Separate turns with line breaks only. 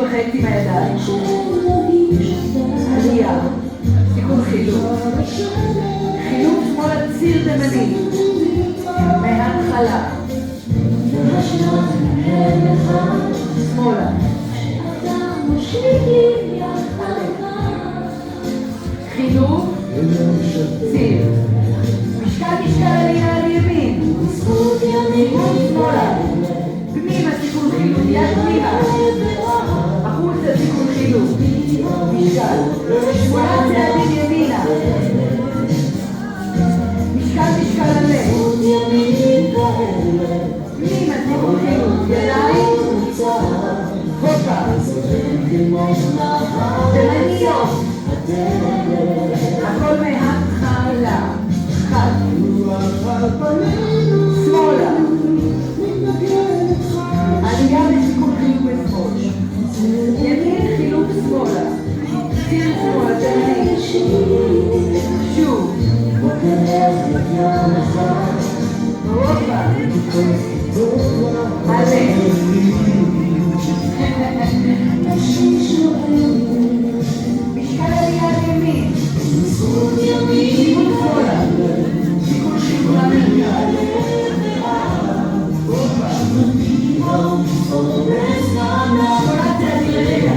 וחצי מהידיים. עלייה, תיקון חילוף. חילוף שמאלה ציר תימני. מההתחלה. שמאלה. חילוף, ציר. משקל עלייה על ימין. תיקון שמאלה. פנימה תיקון חילוף, יד פנימה. החוצה תיקון חילוף. משקל. 8 צעדים ימינה. משקל הלב. פנימה תיקון חילוף. ידיים. הופה. תמניות. הכל מההתחלה. אחד. שמאלה. עלייה לתיקון חילוף בשמאל. ימין חילוף שמאלה. ציר שמאלה תמני. שוב. הופה. עלה. משקל עלייה לימין. תיקון שמאלה. תיקון שמאלי. הופה. 8 צעדים רגע.